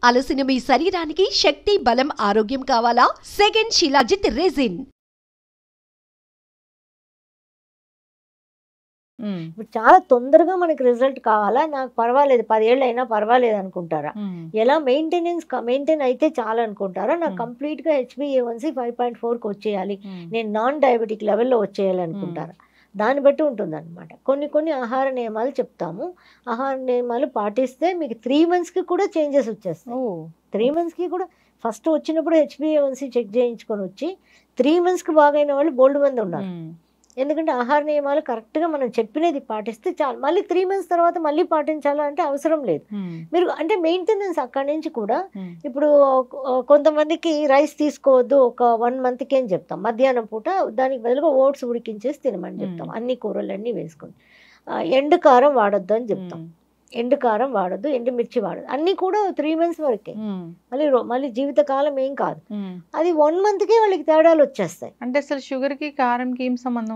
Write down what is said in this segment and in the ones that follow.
అలసిన మీ శరీరానికి శక్తి, బలం, ఆరోగ్యం కావాలా? Second shilajit resin. ఇప్పుడు చాలా తొందరగా మనకి రిజల్ట్ కావాలా, నాకు పర్వాలేదు 10 ఏళ్ళు అయినా పర్వాలేదు అనుకుంటారా, ఎలా మెయింటైన్ అయితే చాలా అనుకుంటారా, నాకు కంప్లీట్గా HbA1c 5.4కి వచ్చేయాలి, నేను నాన్ డయాబెటిక్ లెవెల్లో వచ్చేయాలి అనుకుంటారా, దాన్ని బట్టి ఉంటుందన్నమాట. కొన్ని ఆహార నియమాలు చెప్తాము. ఆహార నియమాలు పాటిస్తే మీకు 3 monthsకి కూడా చేంజెస్ వచ్చేస్తాయి. 3 monthsకి కూడా ఫస్ట్ వచ్చినప్పుడు HbA1c చెక్ చేయించుకొని వచ్చి 3 monthsకి బాగైన వాళ్ళు బోల్డ్ మంది ఉన్నారు. ఎందుకంటే ఆహార నియమాలు కరెక్ట్గా మనం చెప్పినది పాటిస్తే చాలు. మళ్ళీ 3 months తర్వాత మళ్ళీ పాటించాలంటే అవసరం లేదు. మీరు అంటే మెయింటెనెన్స్ అక్కడి నుంచి కూడా ఇప్పుడు కొంతమందికి రైస్ తీసుకోవద్దు ఒక 1 monthకి అని చెప్తాం. మధ్యాహ్నం పూట దానికి బదులుగా ఓట్స్ ఉడికించేసి తినమని చెప్తాం, అన్ని కూరలన్నీ వేసుకొని. ఎండు కారం వాడొద్దు అని చెప్తాం, ఎండు కారం వాడద్దు, ఎండుమిర్చి వాడద్దు, అన్నీ కూడా 3 months వరకే. మళ్ళీ జీవితకాలం ఏం కాదు. అది 1 monthకే వాళ్ళకి తేడాలు వచ్చేస్తాయి. అంటే అసలు షుగర్ కి కారంకి ఏం సంబంధం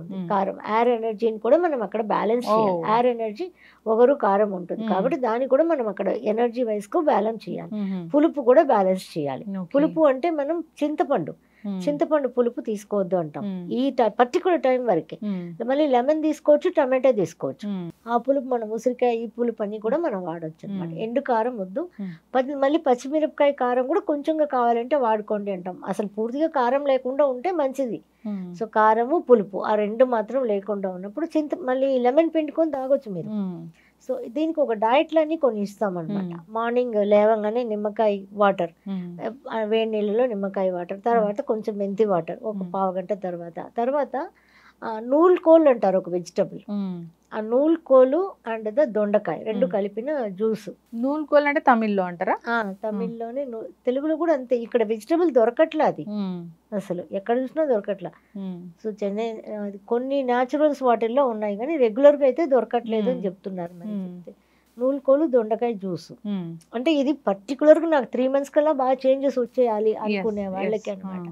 ఉంది? కారం ఎయిర్ ఎనర్జీని కూడా మనం అక్కడ బ్యాలెన్స్ చేయాలి. ఎయిర్ ఎనర్జీ ఒగరు కారం ఉంటుంది కాబట్టి దాన్ని కూడా మనం అక్కడ ఎనర్జీ వైజ్ కు బ్యాలెన్స్ చేయాలి. పులుపు కూడా బ్యాలెన్స్ చేయాలి. పులుపు అంటే మనం చింతపండు పులుపు తీసుకోవద్దు అంటాం ఈ పర్టికులర్ టైం వరకే. మళ్ళీ లెమన్ తీసుకోవచ్చు, టమాటో తీసుకోవచ్చు. ఆ పులుపు మనం ఉసిరికాయ ఈ పులుపు అన్ని కూడా మనం వాడచ్చు అనమాట. ఎండు కారం వద్దు. మళ్ళీ పచ్చిమిరపకాయ కారం కూడా కొంచెంగా కావాలంటే వాడుకోండి అంటాం. అసలు పూర్తిగా కారం లేకుండా ఉంటే మంచిది. సో కారము పులుపు ఆ రెండు మాత్రం లేకుండా ఉన్నప్పుడు మళ్ళీ లెమన్ పిండుకొని తాగొచ్చు మీరు. సో దీనికి ఒక డైట్లన్నీ కొన్ని ఇస్తామన్నమాట. మార్నింగ్ లేవగానే నిమ్మకాయ వాటర్, వేడి నీళ్ళలో నిమ్మకాయ వాటర్, తర్వాత కొంచెం మెంతి వాటర్ ఒక పావు గంట తర్వాత నూలుకోలు అంటారు ఒక వెజిటబుల్. ఆ నూలుకోలు అండ్ దొండకాయ రెండు కలిపిన జ్యూస్. నూలుకోలు అంటే తమిళ్లో అంటారా? తమిళ్లోనే, తెలుగులో కూడా అంతే. ఇక్కడ వెజిటబుల్ దొరకట్లా, అది అసలు ఎక్కడ చూసినా దొరకట్లా. సో చెన్నై కొన్ని న్యాచురల్స్ వాటిల్లో ఉన్నాయి కానీ రెగ్యులర్గా అయితే దొరకట్లేదు అని చెప్తున్నారు. మరి నూలుకోలు దొండకాయ జ్యూస్ అంటే ఇది పర్టికులర్గా నాకు 3 months కల్లా బాగా చేంజెస్ వచ్చేయాలి అనుకునే వాళ్ళకి అనమాట.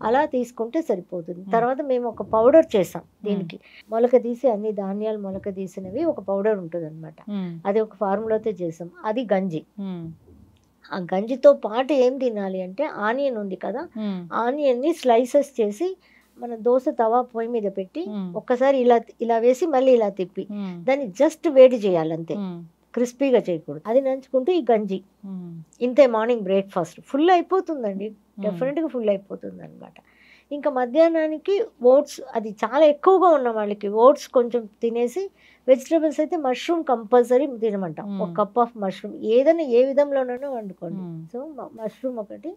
అలా తీసుకుంటే సరిపోతుంది. తర్వాత మేము ఒక పౌడర్ చేసాం దీనికి, మొలక తీసి అన్ని ధాన్యాలు మొలక తీసినవి ఒక పౌడర్ ఉంటుంది అనమాట. అది ఒక ఫార్ములాతో చేసాం. అది గంజి. ఆ గంజితో పాటు ఏం తినాలి అంటే ఆనియన్ ఉంది కదా, ఆనియన్ ని స్లైసెస్ చేసి మన దోశ తవా పొయ్యి మీద పెట్టి ఒక్కసారి ఇలా వేసి మళ్ళీ ఇలా తిప్పి దాన్ని జస్ట్ వేడి చేయాలంతే, క్రిస్పీగా చేయకూడదు. అది నంచుకుంటూ ఈ గంజి ఇంతే మార్నింగ్ బ్రేక్ఫాస్ట్. ఫుల్ అయిపోతుందండి, డెఫినెట్గా ఫుల్ అయిపోతుంది అనమాట. ఇంకా మధ్యాహ్నానికి ఓట్స్, అది చాలా ఎక్కువగా ఉన్న వాళ్ళకి ఓట్స్ కొంచెం తినేసి, వెజిటబుల్స్ అయితే మష్రూమ్ కంపల్సరీ తినమంటాం. ఒక కప్ ఆఫ్ మష్రూమ్ ఏదైనా ఏ విధంలోనైనా వండుకోండి. సో మష్రూమ్ ఒకటి,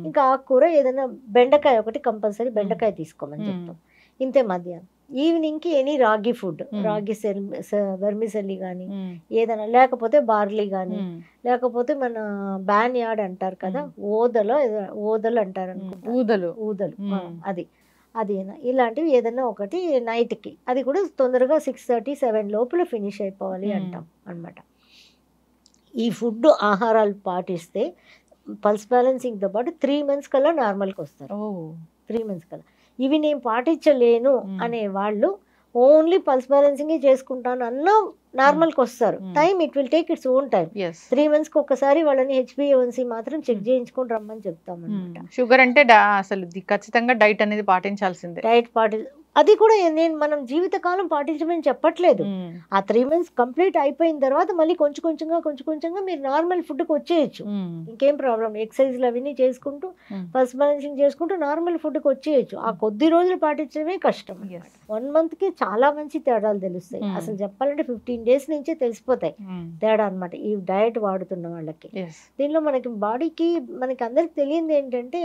ఇంకా ఆకుకూర ఏదైనా బెండకాయ ఒకటి కంపల్సరీ బెండకాయ తీసుకోమని చెప్తాం. ఇంతే మధ్యాహ్నం. ఈవినింగ్కి ఎనీ రాగి ఫుడ్, రాగి వెర్మిసెల్లి కానీ ఏదైనా, లేకపోతే బార్లీ కానీ, లేకపోతే మన బ్యాన్ యార్డ్ అంటారు కదా, ఓదలు అంటారు అనుకుంటా, ఊదలు అది ఇలాంటివి ఏదైనా ఒకటి నైట్కి. అది కూడా తొందరగా 6:30-7 లోపల ఫినిష్ అయిపోవాలి అంటాం అనమాట. ఈ ఫుడ్ ఆహారాలు పాటిస్తే పల్స్ బ్యాలెన్సింగ్తో పాటు 3 months కల్లా నార్మల్కి వస్తారు. 3 months కల్లా. ఇవి నేను పాటించలేను అనే వాళ్ళు ఓన్లీ పల్స్ బ్యాలెన్సింగ్ చేసుకుంటాను అన్న నార్మల్కి వస్తారు. It will take its own time. 3 monthsకి ఒకసారి వాళ్ళని HbA1c మాత్రం చెక్ చేయించుకొని రమ్మని చెప్తాం అనమాట. షుగర్ అంటే అసలు ఖచ్చితంగా డైట్ అనేది పాటించాల్సిందే. అది కూడా మనం జీవితకాలం పాటించమని చెప్పట్లేదు. ఆ 3 months కంప్లీట్ అయిపోయిన తర్వాత మళ్ళీ కొంచెం కొంచెంగా మీరు నార్మల్ ఫుడ్కి వచ్చేయచ్చు, ఇంకేం ప్రాబ్లం. ఎక్సర్సైజ్లు అవన్నీ చేసుకుంటూ పల్స్ బ్యాలెన్సింగ్ చేసుకుంటూ నార్మల్ ఫుడ్కి వచ్చేయచ్చు. ఆ కొద్ది రోజులు పాటించడమే కష్టం. 1 monthకి చాలా మంచి తేడాలు తెలుస్తాయి. అసలు చెప్పాలంటే 15 days నుంచే తెలిసిపోతాయి తేడా అనమాట ఈ డయట్ వాడుతున్న వాళ్ళకి. దీనిలో మనకి బాడీకి మనకి అందరికి తెలియంది ఏంటంటే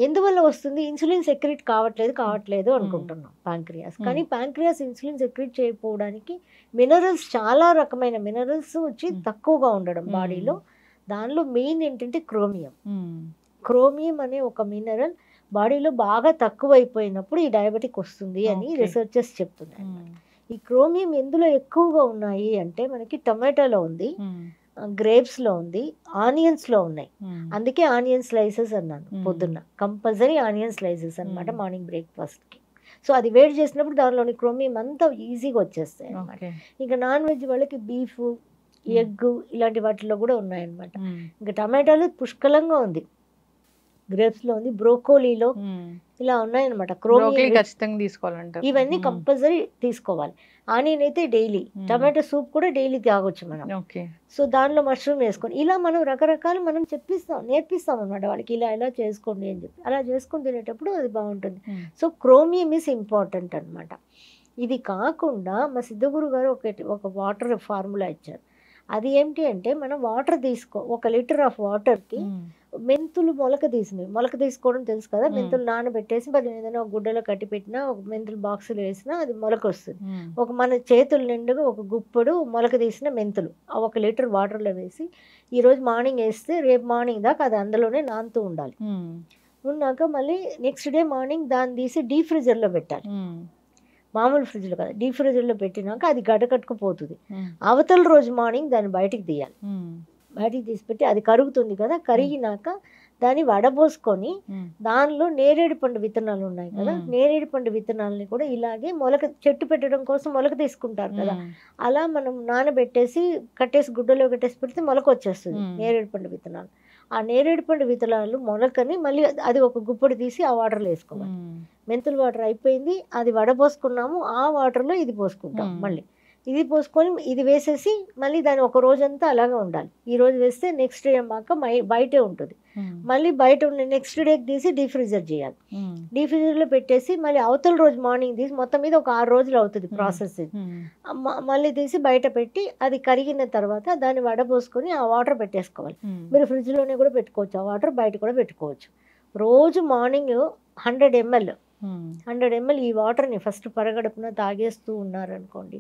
ఎందువల్ల వస్తుంది, ఇన్సులిన్ సెక్రెట్ కావట్లేదు అనుకుంటున్నాం ప్యాంక్రియాస్. కానీ ప్యాంక్రియాస్ ఇన్సులిన్ సెక్రెట్ చేయకపోవడానికి మినరల్స్, చాలా రకమైన మినరల్స్ వచ్చి తక్కువగా ఉండడం బాడీలో. దానిలో మెయిన్ ఏంటంటే క్రోమియం అనే ఒక మినరల్ బాడీలో బాగా తక్కువైపోయినప్పుడు ఈ డయాబెటిక్ వస్తుంది అని రీసెర్చర్స్ చెప్తున్నారు. ఈ క్రోమియం ఎందులో ఎక్కువగా ఉన్నాయి అంటే మనకి టొమాటోలో ఉంది, గ్రేప్స్లో ఉంది, ఆనియన్స్లో ఉన్నాయి. అందుకే ఆనియన్ స్లైసెస్ అన్నాను పొద్దున్న. కంపల్సరీ ఆనియన్ స్లైసెస్ అనమాట మార్నింగ్ బ్రేక్ఫాస్ట్కి. సో అది వేడి చేసినప్పుడు దానిలోని క్రోమియం అంతా ఈజీగా వచ్చేస్తాయి అనమాట. ఇంకా నాన్ వెజ్ వాళ్ళకి బీఫ్, ఎగ్ ఇలాంటి వాటిలో కూడా ఉన్నాయన్నమాట. ఇంకా టమాటాలు పుష్కలంగా ఉంది, గ్రేప్స్లో ఉంది, బ్రోకోలీలో ఇలా ఉన్నాయన్నమాట. బ్రోకలీ ఖచ్చితంగా తీసుకోవాలంటారు. ఇవన్నీ కంపల్సరీ తీసుకోవాలి. ఆనియన్ అయితే డైలీ, టమాటో సూప్ కూడా డైలీ తాగొచ్చు మనం. ఓకే. సో దానిలో మష్రూమ్ వేసుకొని ఇలా మనం రకరకాలు మనం నేర్పిస్తాం అనమాట వాళ్ళకి, ఇలా ఇలా చేసుకోండి అని చెప్పి. అలా చేసుకొని తినేటప్పుడు అది బాగుంటుంది. సో క్రోమియం ఈస్ ఇంపార్టెంట్ అనమాట. ఇది కాకుండా మా సిద్ధగురు గారు ఒక వాటర్ ఫార్ములా ఇచ్చారు. అది ఏంటి అంటే, మనం వాటర్ తీసుకో, 1 లీటర్ ఆఫ్ వాటర్కి మెంతులు మొలక తీసుకోవడం తెలుసు కదా. మెంతులు నానబెట్టేసి ఏదైనా ఒక గుడ్డలో కట్టి పెట్టినా, ఒక మెంతులు బాక్సులు వేసినా అది మొలక వస్తుంది. మన చేతుల నిండుగా ఒక గుప్పడు మొలక తీసిన మెంతులు ఆ 1 లీటర్ వాటర్లో వేసి ఈరోజు మార్నింగ్ వేస్తే రేపు మార్నింగ్ దాకా అది అందులోనే నానుతూ ఉండాలి. ఉన్నాక మళ్ళీ నెక్స్ట్ డే మార్నింగ్ దాన్ని తీసి డీప్ ఫ్రీజర్లో పెట్టాలి. మామూలు ఫ్రిడ్జ్లో కదా, డీప్ ఫ్రీజర్లో పెట్టినాక అది గడకట్టుకుపోతుంది. అవతల రోజు మార్నింగ్ దాన్ని బయటికి తీయాలి. బయటికి తీసి పెట్టి అది కరుగుతుంది కదా, కరిగినాక దాన్ని వడబోసుకొని దానిలో నేరేడు పండు విత్తనాలు ఉన్నాయి కదా, నేరేడు పండు విత్తనాలని కూడా ఇలాగే చెట్టు పెట్టడం కోసం మొలక తీసుకుంటారు కదా, అలా మనం నానబెట్టేసి గుడ్డలో కట్టేసి పెడితే మొలక వచ్చేస్తుంది నేరేడు పండు విత్తనాలు. ఆ నేరేడు పండు విత్తనాలు మొలకని మళ్ళీ అది ఒక గుప్పడి తీసి ఆ వాటర్లో వేసుకోవాలి. మెంతుల వాటర్ అయిపోయింది, అది వడపోసుకున్నాము, ఆ వాటర్లో ఇది పోసుకుంటాం. మళ్ళీ ఇది పోసుకొని ఇది వేసేసి మళ్ళీ దాన్ని ఒక రోజంతా అలాగే ఉండాలి. ఈ రోజు వేస్తే నెక్స్ట్ డే అమ్మాక బయటే ఉంటుంది. మళ్ళీ బయట ఉన్న నెక్స్ట్ డేకి తీసి డీప్ ఫ్రీజర్ చేయాలి. డీప్ ఫ్రీజర్లో పెట్టేసి మళ్ళీ అవతల రోజు మార్నింగ్ తీసి, మొత్తం మీద ఒక 6 రోజులు అవుతుంది ప్రాసెస్. మళ్ళీ తీసి బయట పెట్టి అది కరిగిన తర్వాత దాన్ని వడపోసుకొని ఆ వాటర్ పెట్టేసుకోవాలి. మీరు ఫ్రిడ్జ్లోనే కూడా పెట్టుకోవచ్చు, ఆ వాటర్ బయట కూడా పెట్టుకోవచ్చు. రోజు మార్నింగ్ 100 ml ఈ వాటర్ని ఫస్ట్ పరగడుపున తాగేస్తూ ఉన్నారనుకోండి,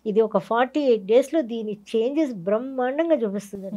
ఇది ఒక 48 daysలో దీని చేంజెస్ బ్రహ్మాండంగా చూపిస్తుంది.